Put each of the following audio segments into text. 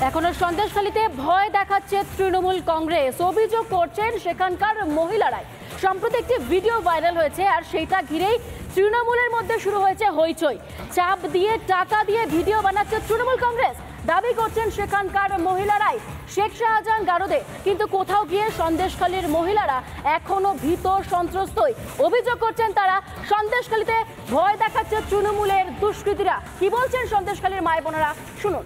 এখনো সন্দেশখালীতে ভয় দেখাচ্ছে তৃণমূল কংগ্রেস। অভিযোগ করছেন সেখানকার মহিলারাই। সম্প্রতি একটি ভিডিও ভাইরাল হয়েছে, আর সেইটা ঘিরেই তৃণমূলের মধ্যে শুরু হয়েছে হইচই। চাপ দিয়ে টাকা দিয়ে ভিডিও বানাচ্ছে তৃণমূল কংগ্রেস। দাবি করছেন সেখানকার মহিলারাই শেখ শাহজাহান গারদে, কিন্তু কোথাও গিয়ে সন্দেশখালীর মহিলারা এখনো ভীত সন্ত্রস্তই। অভিযোগ করছেন তারা সন্দেশখালীতে ভয় দেখাচ্ছে তৃণমূলের দুষ্কৃতীরা। কি বলছেন সন্দেশখালীর মায় বোনেরা, শুনুন।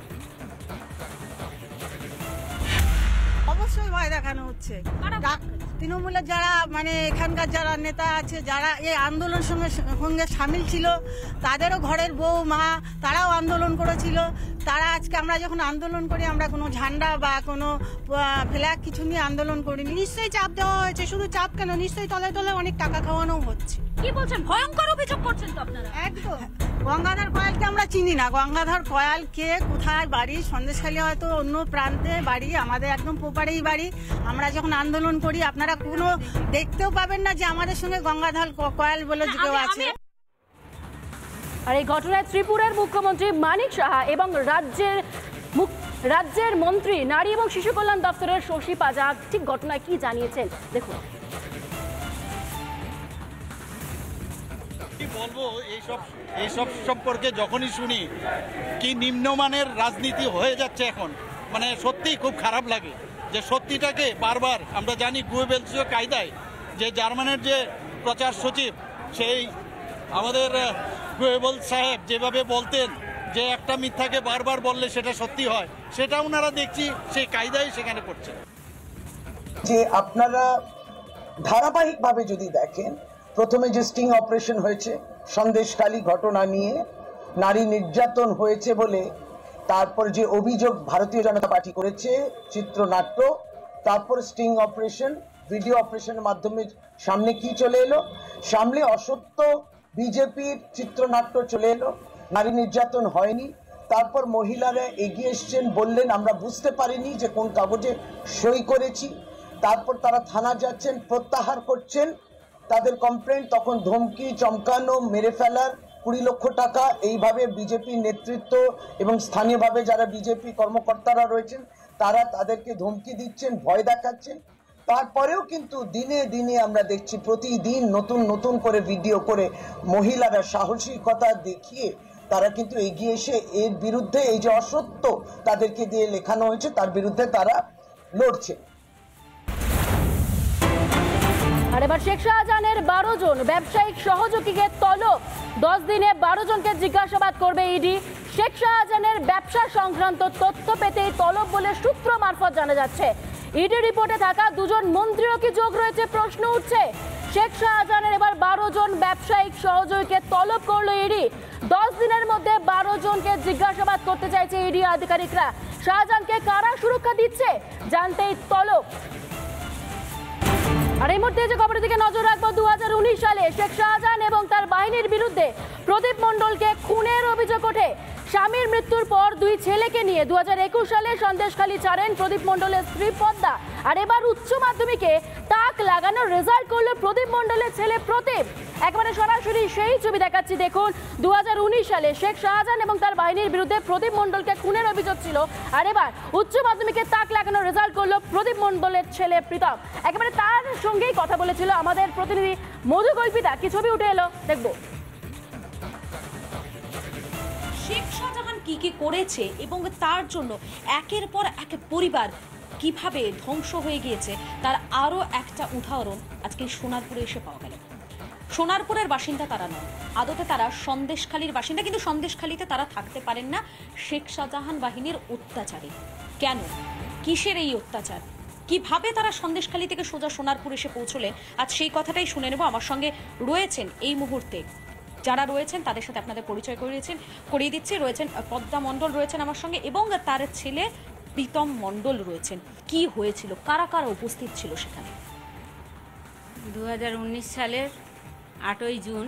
অবশ্যই ভয় দেখানো হচ্ছে। তৃণমূলের যারা এখানকার যারা নেতা আছে, যারা এই আন্দোলন সঙ্গে সামিল ছিল, তাদেরও ঘরের বউ মা তারাও আন্দোলন করেছিল। তারা আজকে আমরা যখন আন্দোলন করি, আমরা কোনো ঝান্ডা বা কোনো ফ্ল্যাগ কিছু নিয়ে আন্দোলন করিনি। নিশ্চয়ই চাপ দেওয়া হয়েছে। শুধু চাপ কেন, নিশ্চয়ই তলে তলে অনেক টাকা খাওয়ানো হচ্ছে। কি বলছেন? ভয়ঙ্কর অভিযোগ করছেন তো আপনারা। একদম। গঙ্গাধর কয়ালকে আমরা চিনি না। গঙ্গাধর কয়াল কে, কোথায় বাড়ি? সন্দেশখালী হয়তো অন্য প্রান্তে বাড়ি, আমাদের একদম পোপারেই বাড়ি। আমরা যখন আন্দোলন করি আপনারা কোনো দেখতেও পাবেন না যে আমাদের সঙ্গে গঙ্গাধর কয়াল বলে কেউ আছে। আর এই ঘটনায় ত্রিপুরার মুখ্যমন্ত্রী মানিক সাহা এবং রাজ্যের মন্ত্রী নারী এবং শিশু কল্যাণ দপ্তরের শশী পাজা ঠিক ঘটনায় কি জানিয়েছেন দেখুন। কি বলবো, এইসব সম্পর্কে যখনই শুনি কি নিম্নমানের রাজনীতি হয়ে যাচ্ছে এখন, সত্যিই খুব খারাপ লাগে যে সত্যিটাকে বারবার আমরা জানি গুয়েবেলসীয় কায়দায় যে জার্মানের যে প্রচার সচিব, সেই আমাদের গুয়েবল সাহেব যেভাবে বলতেন যে একটা মিথ্যাকে বারবার বললে সেটা সত্যি হয়, সেটা ওনারা দেখছি সেই কায়দায় সেখানে করছে। যে আপনারা ধারাবাহিকভাবে যদি দেখেন, প্রথমে যে স্টিং অপারেশন হয়েছে সন্দেশখালী ঘটনা নিয়ে, নারী নির্যাতন হয়েছে বলে তারপর যে অভিযোগ ভারতীয় জনতা পার্টি করেছে চিত্রনাট্য, তারপর স্টিং অপারেশন, ভিডিও অপারেশনের মাধ্যমে সামনে কি চলে এলো? সামনে অসত্য বিজেপির চিত্রনাট্য চলে এলো। নারী নির্যাতন হয়নি। তারপর মহিলারা এগিয়ে এসছেন, বললেন আমরা বুঝতে পারিনি যে কোন কাগজে সই করেছি। তারপর তারা থানা যাচ্ছেন, প্রত্যাহার করছেন তাদের কমপ্লেন্ট। তখন ধমকি, চমকানো, মেরে ফেলার, 20 লক্ষ টাকা, এইভাবে বিজেপি নেতৃত্ব এবং স্থানীয়ভাবে যারা বিজেপি কর্মকর্তারা রয়েছেন তারা তাদেরকে ধমকি দিচ্ছেন, ভয় দেখাচ্ছেন। তারপরেও কিন্তু দিনে দিনে আমরা দেখছি প্রতিদিন নতুন নতুন করে ভিডিও করে মহিলারা সাহসিকতা দেখিয়ে তারা কিন্তু এগিয়ে এসে এর বিরুদ্ধে, এই যে অসত্য তাদেরকে দিয়ে লেখানো হয়েছে তার বিরুদ্ধে তারা লড়ছে। আর এবার শেখ শাহজাহানের 12 জন ব্যবসায়িক সহযোগীকে তলব। 10 দিনে 12 জনকে জিজ্ঞাসাবাদ করবে ইডি। শেখ শাহজাহানের ব্যবসা সংক্রান্ত তথ্য পেতেই তলব বলে সূত্র মারফত জানা যাচ্ছে। ইডি রিপোর্টে থাকা 2 জন মন্ত্রীও কি যোগ রয়েছে প্রশ্ন উঠছে। শেখ শাহজাহানের এবার 12 জন ব্যবসায়িক সহযোগীকে তলব করলো ইডি। 10 দিনের মধ্যে 12 জনকে জিজ্ঞাসাবাদ করতে চাইছে ইডি আধিকারিকরা। শাহজাহানকে কারা সুরক্ষা দিচ্ছে জানতেই তলব। আর এই মুহূর্তে যে খবরের দিকে নজর রাখবো, 2019 সালে শেখ শাহজাহান এবং তার বাহিনীর বিরুদ্ধে প্রদীপ মণ্ডলকে খুনের অভিযোগ ওঠে। স্বামীর মৃত্যুর পর 2 ছেলেকে নিয়ে 2021 সালে সন্দেশখালী ছাড়েন প্রদীপ মণ্ডলের স্ত্রী পদ্মা। আর এবার উচ্চ মাধ্যমিকে তাক লাগানোর রেজাল্ট করলো প্রদীপ মণ্ডলের ছেলে প্রতীপ। একবারে সরাসরি সেই ছবি দেখাচ্ছি দেখুন। 2019 সালে শেখ শাহজাহান এবং তার বাহিনীর বিরুদ্ধে প্রদীপ মণ্ডলকে খুনের অভিযোগ ছিল, আর এবার উচ্চ মাধ্যমিকে তাক লাগানোর রেজাল্ট করলো প্রদীপ মণ্ডলের ছেলে প্রীতম। একেবারে তার সঙ্গেই কথা বলেছিল আমাদের প্রতিনিধি মধু কল্পিতা। কি ছবি উঠে এলো দেখবো। শেখ শাহজাহান কি কি করেছে এবং তার জন্য একের পর এক পরিবার কিভাবে ধ্বংস হয়ে গিয়েছে তার আরও একটা উদাহরণ আজকে সোনারপুরে এসে পাওয়া গেল। সোনারপুরের বাসিন্দা তারা নয়, আদতে তারা সন্দেশখালীর বাসিন্দা, কিন্তু সন্দেশখালীতে তারা থাকতে পারেন না শেখ শাহজাহান বাহিনীর অত্যাচারে। কেন, কিসের এই অত্যাচার, কিভাবে তারা সন্দেশখালী থেকে সোজা সোনারপুর এসে পৌঁছলেন, আজ সেই কথাটাই শুনে নেব। আমার সঙ্গে রয়েছেন এই মুহূর্তে যারা রয়েছেন তাদের সাথে আপনাদের পরিচয় করিয়ে দিচ্ছি। রয়েছেন পদ্মা মণ্ডল রয়েছেন আমার সঙ্গে, এবং তার ছেলে প্রীতম মণ্ডল রয়েছেন। কি হয়েছিল, কারা কারা উপস্থিত ছিল সেখানে? 2019 সালের 8ই জুন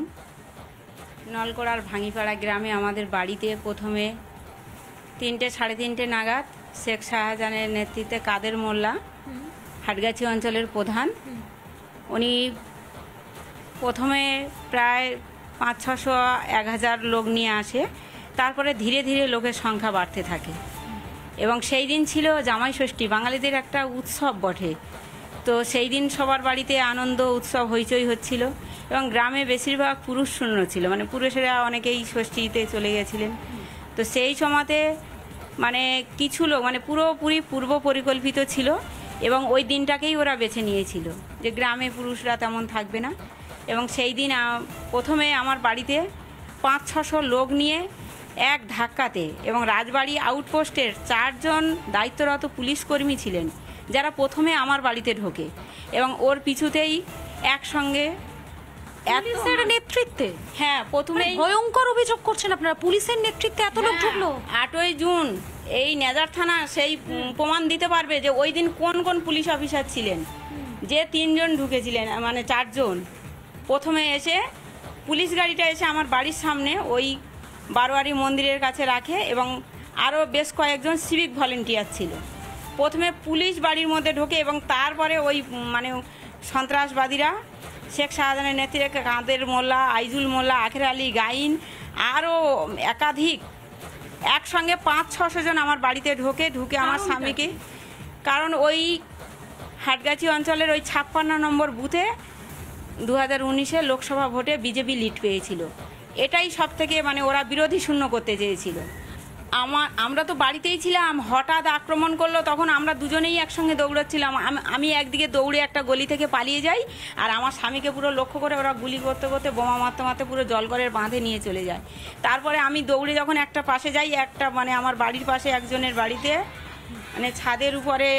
নলকড়ার ভাঙিপাড়া গ্রামে আমাদের বাড়িতে প্রথমে 3টে সাড়ে 3টে নাগাদ শেখ শাহজাহানের নেতৃত্বে কাদের মোল্লা, হাটগাছি অঞ্চলের প্রধান, উনি প্রথমে প্রায় 500-600-1000 লোক নিয়ে আসে। তারপরে ধীরে ধীরে লোকের সংখ্যা বাড়তে থাকে এবং সেই দিন ছিল জামাই ষষ্ঠী, বাঙালিদের একটা উৎসব বটে। তো সেই দিন সবার বাড়িতে আনন্দ উৎসব হইচই হচ্ছিল এবং গ্রামে বেশিরভাগ পুরুষ শূন্য ছিল, মানে পুরুষেরা অনেকেই ষষ্ঠীতে চলে গেছিলেন। তো সেই সময়তে মানে কিছু লোক মানে পুরোপুরি পূর্ব পরিকল্পিত ছিল এবং ওই দিনটাকেই ওরা বেছে নিয়েছিল যে গ্রামে পুরুষরা তেমন থাকবে না। এবং সেই দিন প্রথমে আমার বাড়িতে 500-600 লোক নিয়ে এক ধাক্কাতে, এবং রাজবাড়ি আউটপোস্টের 4 জন দায়িত্বরত পুলিশ কর্মী ছিলেন যারা প্রথমে আমার বাড়িতে ঢোকে এবং ওর পিছুতেই একসঙ্গে পুলিশের নেতৃত্বে, হ্যাঁ প্রথমেই ভয়ঙ্কর অভিযোগ করছেন আপনারা, পুলিশের নেতৃত্বে এত লোক ঢুকলো। 8ই জুন এই নেজার থানা সেই প্রমাণ দিতে পারবে যে ওই দিন কোন কোন পুলিশ অফিসার ছিলেন। যে 3 জন ঢুকেছিলেন, মানে 4 জন, প্রথমে এসে পুলিশ গাড়িটা এসে আমার বাড়ির সামনে ওই বারোয়ারি মন্দিরের কাছে রাখে এবং আরও বেশ কয়েকজন সিভিক ভলেন্টিয়ার ছিল। প্রথমে পুলিশ বাড়ির মধ্যে ঢোকে এবং তারপরে ওই মানে সন্ত্রাসবাদীরা শেখ শাহজাহানের নেতৃত্বে কাদের মোল্লা, আইজুল মোল্লা, আখের আলী, গাইন আরও একাধিক একসঙ্গে 500-600 জন আমার বাড়িতে ঢুকে আমার স্বামীকে, কারণ ওই হাটগাছি অঞ্চলের ওই 56 নম্বর বুথে 2019-এ লোকসভা ভোটে বিজেপি লিড পেয়েছিল। এটাই সব থেকে মানে ওরা বিরোধী শূন্য করতে চেয়েছিল। আমরা তো বাড়িতেই ছিলাম, হঠাৎ আক্রমণ করলো, তখন আমরা দুজনেই একসঙ্গে দৌড়াচ্ছিলাম। আমি একদিকে দৌড়ে একটা গলি থেকে পালিয়ে যাই আর আমার স্বামীকে পুরো লক্ষ্য করে ওরা গুলি করতে করতে বোমা মারতে মারতে পুরো জলঘরের বাঁধে নিয়ে চলে যায়। তারপরে আমি দৌড়ে যখন একটা পাশে যাই, একটা মানে আমার বাড়ির পাশে একজনের বাড়িতে মানে ছাদের উপরে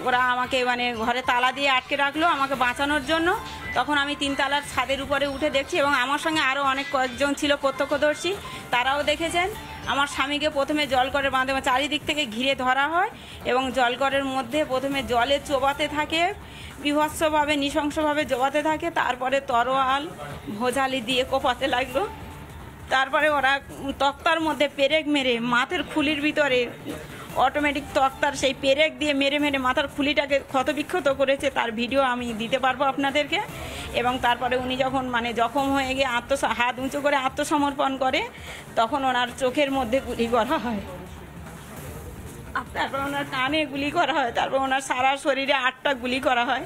ওরা আমাকে মানে ঘরে তালা দিয়ে আটকে রাখলো আমাকে বাঁচানোর জন্য। তখন আমি 3 তলার ছাদের উপরে উঠে দেখছি এবং আমার সঙ্গে আরও অনেক কয়েকজন ছিল প্রত্যক্ষদর্শী, তারাও দেখেছেন। আমার স্বামীকে প্রথমে জলকরের বাঁধে চারিদিক থেকে ঘিরে ধরা হয় এবং জলকরের মধ্যে প্রথমে জলে চোবাতে থাকে, বিভৎসভাবে নৃশংসভাবে চোবাতে থাকে, তারপরে তরোয়াল ভোজালি দিয়ে কোপাতে লাগলো। তারপরে ওরা তক্তার মধ্যে পেরেক মেরে মাথার খুলির ভিতরে অটোমেটিক তক্তার সেই পেরেক দিয়ে মেরে মেরে মাথার খুলিটাকে ক্ষতবিক্ষত করেছে, তার ভিডিও আমি দিতে পারবো আপনাদেরকে। এবং তারপরে উনি যখন মানে জখম হয়ে গিয়ে হাত উঁচু করে আত্মসমর্পণ করে, তখন ওনার চোখের মধ্যে গুলি করা হয়, তারপর ওনার কানে গুলি করা হয়, তারপর ওনার সারা শরীরে 8টা গুলি করা হয়।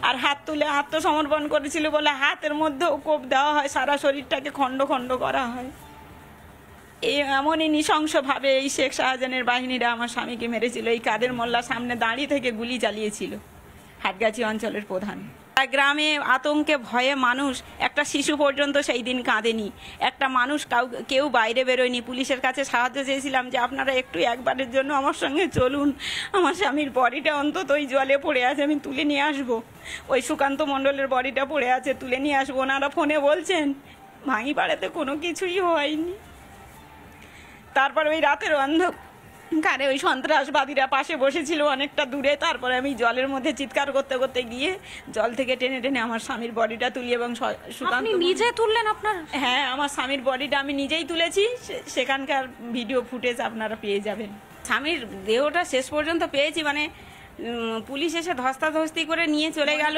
আর হাত তুলে আত্মসমর্পণ করেছিল বলে হাতের মধ্যেও কোপ দেওয়া হয়, সারা শরীরটাকে খণ্ড খণ্ড করা হয়। এই এমনই নৃশংসভাবে এই শেখ শাহজাহানের বাহিনীরা আমার স্বামীকে মেরেছিল। এই কাদের মোল্লা সামনে দাঁড়িয়ে থেকে গুলি চালিয়েছিল হাটগাছি অঞ্চলের প্রধান। গ্রামে আতঙ্কে ভয়ে মানুষ, একটা শিশু পর্যন্ত সেই দিন কাঁদেনি, একটা মানুষ কেউ বাইরে বেরোয়নি। পুলিশের কাছে সাহায্য চেয়েছিলাম যে আপনারা একটু একবারের জন্য আমার সঙ্গে চলুন, আমার স্বামীর বডিটা অন্তত ওই জলে পড়ে আছে, আমি তুলে নিয়ে আসবো। ওই সুকান্ত মণ্ডলের বডিটা পড়ে আছে, তুলে নিয়ে আসবো। ওনারা ফোনে বলছেন ভাঙিপাড়াতে কোনো কিছুই হয়নি। তারপর ওই রাতের অন্ধকারে ওই সন্ত্রাসবাদীরা পাশে বসেছিল অনেকটা দূরে। তারপরে আমি জলের মধ্যে চিৎকার করতে করতে গিয়ে জল থেকে টেনে টেনে আমার স্বামীর বডিটা তুলি এবং আপনি নিজে তুললেন আপনার? হ্যাঁ, আমার স্বামীর বডিটা আমি নিজেই তুলেছি। সেখানকার ভিডিও ফুটেজ আপনারা পেয়ে যাবেন। স্বামীর দেহটা শেষ পর্যন্ত পেয়েছি, মানে পুলিশ এসে ধস্তাধস্তি করে নিয়ে চলে গেল।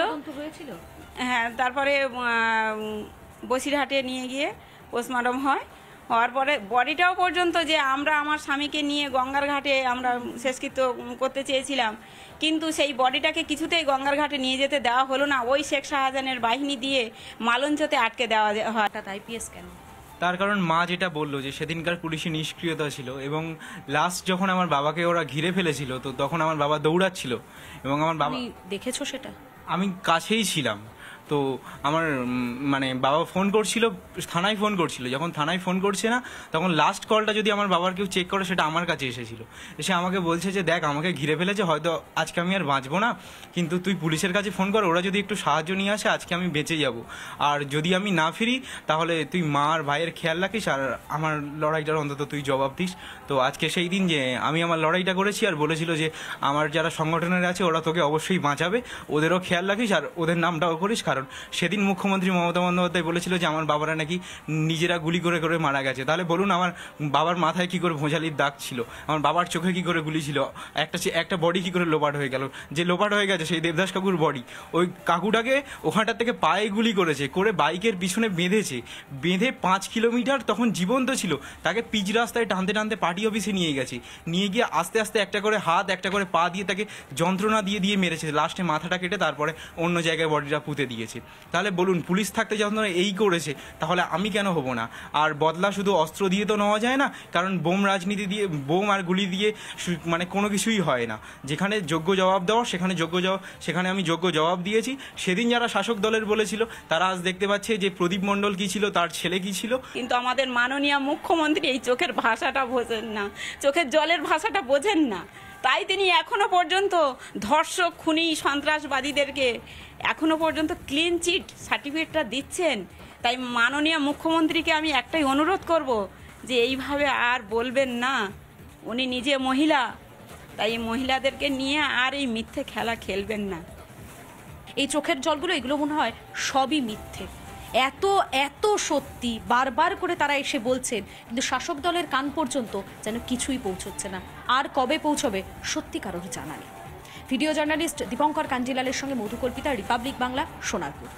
হ্যাঁ, তারপরে বসিরহাটে নিয়ে গিয়ে পোস্টমর্টম হয়। হওয়ার পরে বডিটাও পর্যন্ত যে আমরা আমার স্বামীকে নিয়ে গঙ্গার ঘাটে আমরা শেষকৃত্য করতে চেয়েছিলাম, কিন্তু সেই বডিটাকে কিছুতেই গঙ্গার ঘাটে নিয়ে যেতে দেওয়া হলো না। ওই শেখ শাহজাহানের বাহিনী দিয়ে মালঞ্চতে আটকে দেওয়া হয়। আইপিএস কেন? তার কারণ মা যেটা বললো যে সেদিনকার পুলিশি নিষ্ক্রিয়তা ছিল এবং লাস্ট যখন আমার বাবাকে ওরা ঘিরে ফেলেছিল তো তখন আমার বাবা দৌড়াচ্ছিল এবং আমার বাবা, দেখেছো সেটা? আমি কাছেই ছিলাম। তো আমার মানে বাবা ফোন করছিল, থানায় ফোন করছিল। যখন থানায় ফোন করছে না, তখন লাস্ট কলটা যদি আমার বাবার কেউ চেক করে সেটা আমার কাছে এসেছিল। এসে আমাকে বলছে যে দেখ আমাকে ঘিরে ফেলেছে, হয়তো আজকে আমি আর বাঁচবো না, কিন্তু তুই পুলিশের কাছে ফোন কর, ওরা যদি একটু সাহায্য নিয়ে আসে আজকে আমি বেঁচে যাব। আর যদি আমি না ফিরি তাহলে তুই মা আর ভাইয়ের খেয়াল রাখিস আর আমার লড়াইটার অন্তত তুই জবাব দিস। তো আজকে সেই দিন যে আমি আমার লড়াইটা করেছি আর বলেছিল যে আমার যারা সংগঠনের আছে ওরা তোকে অবশ্যই বাঁচাবে, ওদেরও খেয়াল রাখিস আর ওদের নামটাও করিস। কারণ সেদিন মুখ্যমন্ত্রী মমতা বন্দ্যোপাধ্যায় বলেছিল যে আমার বাবারা নাকি নিজেরা গুলি করে করে মারা গেছে। তাহলে বলুন আমার বাবার মাথায় কি করে ভোঁজালির দাগ ছিল, আমার বাবার চোখে কি করে গুলি ছিল, একটা বডি কি করে লোপাট হয়ে গেল, যে লোপাট হয়ে গেছে সেই দেবদাস কাকুর বডি, ওই কাকুটাকে ওখানটার থেকে পায়ে গুলি করেছে, করে বাইকের পিছনে বেঁধে 5 কিলোমিটার তখন জীবন্ত ছিল, তাকে পিচ রাস্তায় টানতে টানতে পার্টি অফিসে নিয়ে গেছে, নিয়ে গিয়ে আস্তে আস্তে একটা করে হাত একটা করে পা দিয়ে তাকে যন্ত্রণা দিয়ে দিয়ে মেরেছে, লাস্টে মাথাটা কেটে তারপরে অন্য জায়গায় বডিটা পুঁতে দিয়েছে। তাহলে বলুন পুলিশ থাকতে যখন এই করেছে তাহলে আমি কেন হব না? আর বদলা শুধু অস্ত্র দিয়ে তো নেওয়া যায় না, কারণ বোম রাজনীতি দিয়ে, বোম আর গুলি দিয়ে মানে কোনো কিছুই হয় না। যেখানে যোগ্য জবাব দেওয়া সেখানে আমি যোগ্য জবাব দিয়েছি। সেদিন যারা শাসক দলের বলেছিল তারা আজ দেখতে পাচ্ছে যে প্রদীপ মণ্ডল কি ছিল, তার ছেলে কি ছিল। কিন্তু আমাদের মাননীয় মুখ্যমন্ত্রী এই চোখের ভাষাটা বোঝেন না, চোখের জলের ভাষাটা বোঝেন না, তাই তিনি এখনো পর্যন্ত ধর্ষক, খুনি, সন্ত্রাসবাদীদেরকে এখনো পর্যন্ত ক্লিন চিট সার্টিফিকেটটা দিচ্ছেন। তাই মাননীয় মুখ্যমন্ত্রীকে আমি একটাই অনুরোধ করব যে এইভাবে আর বলবেন না। উনি নিজে মহিলা, তাই মহিলাদেরকে নিয়ে আর এই মিথ্যে খেলা খেলবেন না। এই চোখের জলগুলো এগুলো মনে হয় সবই মিথ্যে, এত এত সত্যি বারবার করে তারা এসে বলছেন, কিন্তু শাসক দলের কান পর্যন্ত যেন কিছুই পৌঁছচ্ছে না। আর কবে পৌঁছবে সত্যি কারোর জানা নেই। ভিডিও জার্নালিস্ট দীপঙ্কর কাঞ্জিলালের সঙ্গে মধুকল্পিতা, রিপাবলিক বাংলা, সোনারপুর।